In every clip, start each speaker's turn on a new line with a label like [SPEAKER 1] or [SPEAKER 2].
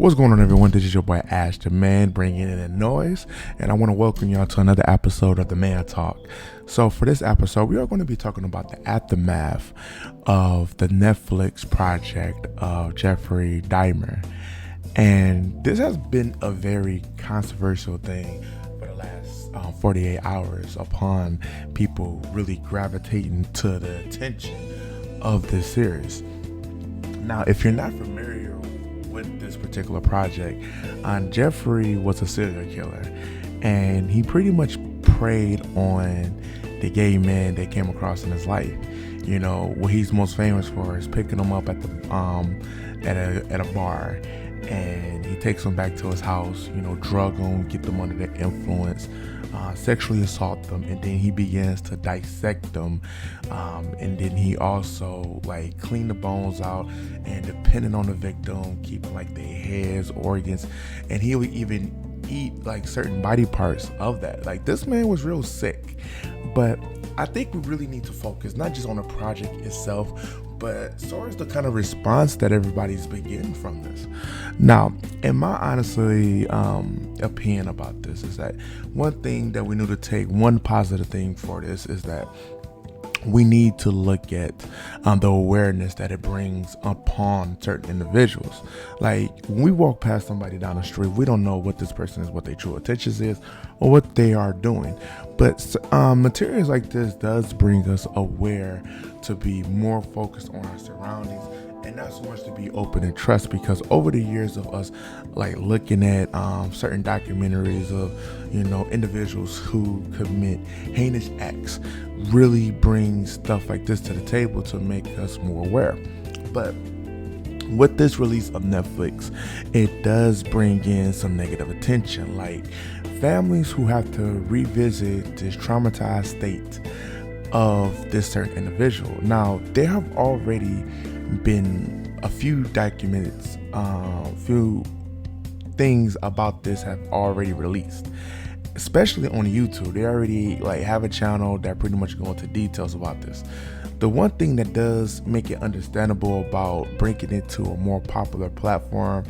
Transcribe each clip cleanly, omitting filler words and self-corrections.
[SPEAKER 1] What's going on, everyone? This is your boy AshTheMan, bringing in the noise, and I want to welcome y'all to another episode of the Man Talk. So for this episode, we are going to be talking about the aftermath of the Netflix project of Jeffery Dahmer. And this has been a very controversial thing for the last 48 hours upon people really gravitating to the attention of this series. Now, if you're not familiar with this particular project, Jeffery was a serial killer, and he pretty much preyed on the gay men that came across in his life. You know, what he's most famous for is picking them up at the at a bar, and he takes them back to his house, you know, drug them, get them under the influence, sexually assault them, and then he begins to dissect them, and then he also like clean the bones out, and depending on the victim, keep like their heads, organs, and he would even eat like certain body parts of that. Like, this man was real sick. But I think we really need to focus not just on the project itself, but so is the kind of response that everybody's been getting from this. Now, in my honestly opinion about this is that one thing that we need to take, one positive thing for this is that we need to look at the awareness that it brings upon certain individuals. Like, when we walk past somebody down the street, we don't know what this person is, what their true intentions is, or what they are doing. But materials like this does bring us aware to be more focused on our surroundings, and not so much to be open and trust, because over the years of us like looking at certain documentaries of, you know, individuals who commit heinous acts really bring stuff like this to the table to make us more aware. But with this release of Netflix, it does bring in some negative attention, like families who have to revisit this traumatized state of this certain individual. Now, there have already been a few documents, few things about this have already released, especially on YouTube. They already like have a channel that pretty much go into details about this. The one thing that does make it understandable about bringing it to a more popular platform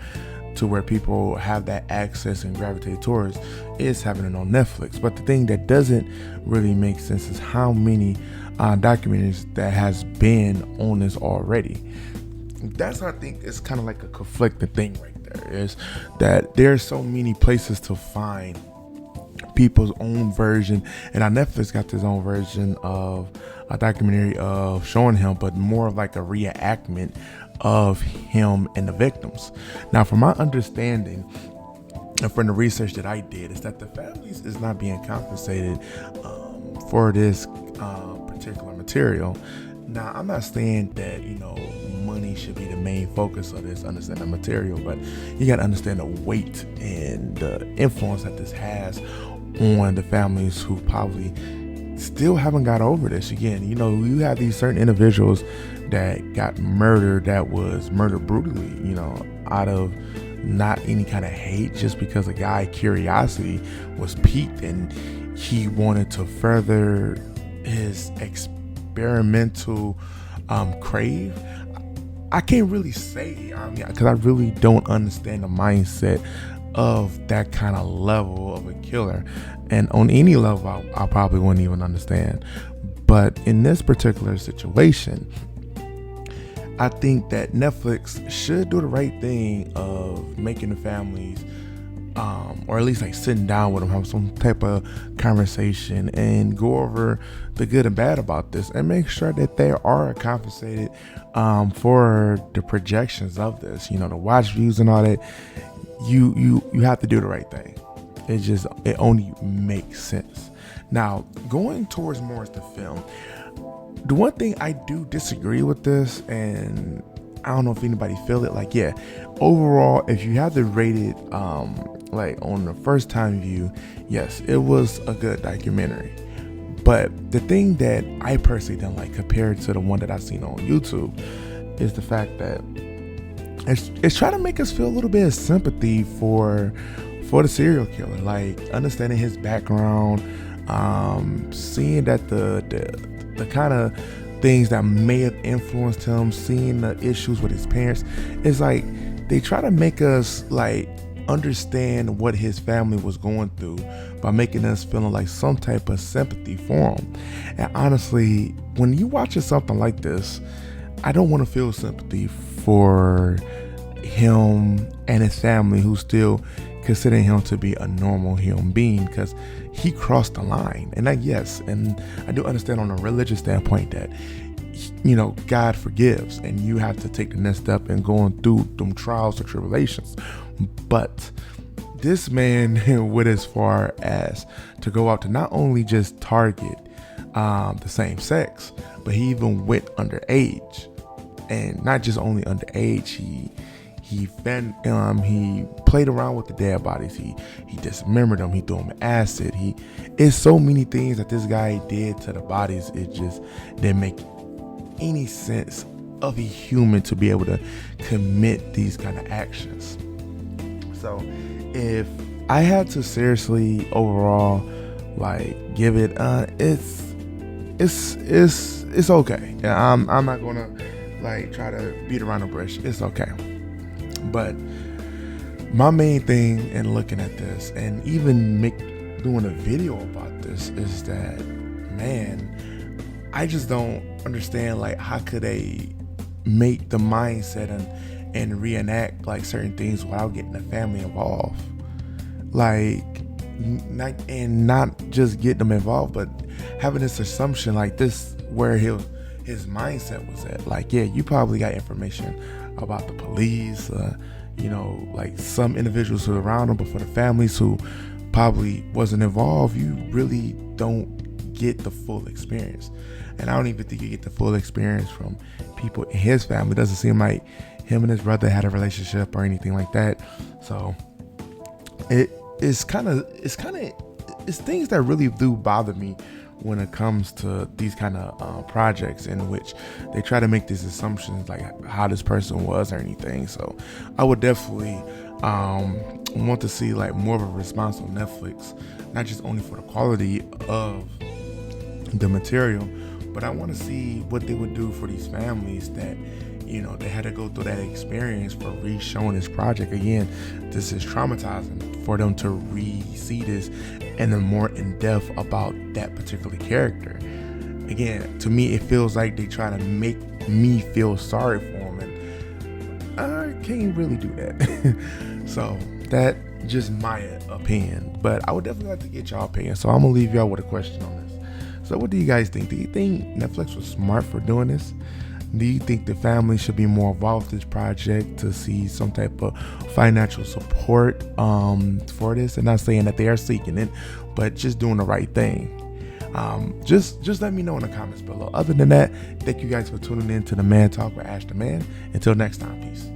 [SPEAKER 1] to where people have that access and gravitate towards is having it on Netflix. But the thing that doesn't really make sense is how many documentaries that has been on this already. That's, I think, it's kind of like a conflicting thing right there, is that there's so many places to find people's own version, and Netflix got his own version of a documentary of showing him, but more of like a reenactment of him and the victims. Now, from my understanding and from the research that I did, is that the families is not being compensated for this particular material. Now, I'm not saying that, you know, money should be the main focus of this, understand the material, but you got to understand the weight and the influence that this has on the families who probably still haven't got over this. Again, you know, you have these certain individuals that got murdered, that was murdered brutally, you know, out of not any kind of hate, just because a guy curiosity was piqued and he wanted to further his experimental crave. I can't really say, because I really don't understand the mindset of that kind of level of a killer, and on any level I probably wouldn't even understand. But in this particular situation, I think that Netflix should do the right thing of making the families, or at least like sitting down with them, have some type of conversation and go over the good and bad about this, and make sure that they are compensated for the projections of this, you know, the watch views and all that. You have to do the right thing. It only makes sense. Now, going towards more as the film, the one thing I do disagree with this, and I don't know if anybody feel it, like, yeah, overall, if you had to rate it like on the first time view, yes, it was a good documentary. But the thing that I personally don't like compared to the one that I've seen on YouTube is the fact that it's trying to make us feel a little bit of sympathy for the serial killer, like understanding his background, seeing that the kind of things that may have influenced him, seeing the issues with his parents. It's like they try to make us like understand what his family was going through by making us feeling like some type of sympathy for him. And honestly, when you watching something like this, I don't want to feel sympathy for him and his family who still considering him to be a normal human being, because he crossed the line. And I do understand on a religious standpoint that, you know, God forgives and you have to take the next step in going through them trials or tribulations. But this man went as far as to go out to not only just target the same sex, but he even went underage. And not just only underage, he played around with the dead bodies. He dismembered them. He threw them acid. It's so many things that this guy did to the bodies. It just didn't make any sense of a human to be able to commit these kind of actions. So if I had to seriously overall like give it, it's okay. Yeah, I'm not gonna like try to beat around the bush. It's okay. But my main thing in looking at this and even doing a video about this is that, man, I just don't understand like how could they make the mindset and reenact like certain things without getting the family involved, like not just get them involved, but having this assumption like this where his mindset was at. Like, yeah, you probably got information about the police, you know, like some individuals who are around him, but for the families who probably wasn't involved, you really don't get the full experience. And I don't even think you get the full experience from people in his family. It doesn't seem like him and his brother had a relationship or anything like that. So it's things that really do bother me when it comes to these kind of projects in which they try to make these assumptions like how this person was or anything. So I would definitely want to see like more of a response on Netflix, not just only for the quality of the material, but I want to see what they would do for these families that, you know, they had to go through that experience for re-showing this project again. This is traumatizing for them to re-see this and then more in depth about that particular character. Again, to me, it feels like they try to make me feel sorry for him, and I can't really do that. So that just my opinion, but I would definitely like to get y'all opinion. So I'm gonna leave y'all with a question on this. So what do you guys think? Do you think Netflix was smart for doing this? Do you think the family should be more involved with this project to see some type of financial support for this? And not saying that they are seeking it, but just doing the right thing. Just let me know in the comments below. Other than that, thank you guys for tuning in to the Man Talk with AshTheMan. Until next time, peace.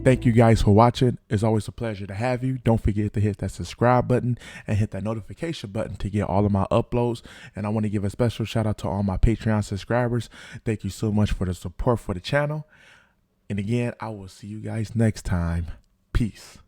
[SPEAKER 1] Thank you guys for watching. It's always a pleasure to have you. Don't forget to hit that subscribe button and hit that notification button to get all of my uploads. And I want to give a special shout out to all my Patreon subscribers. Thank you so much for the support for the channel. And again, I will see you guys next time. Peace.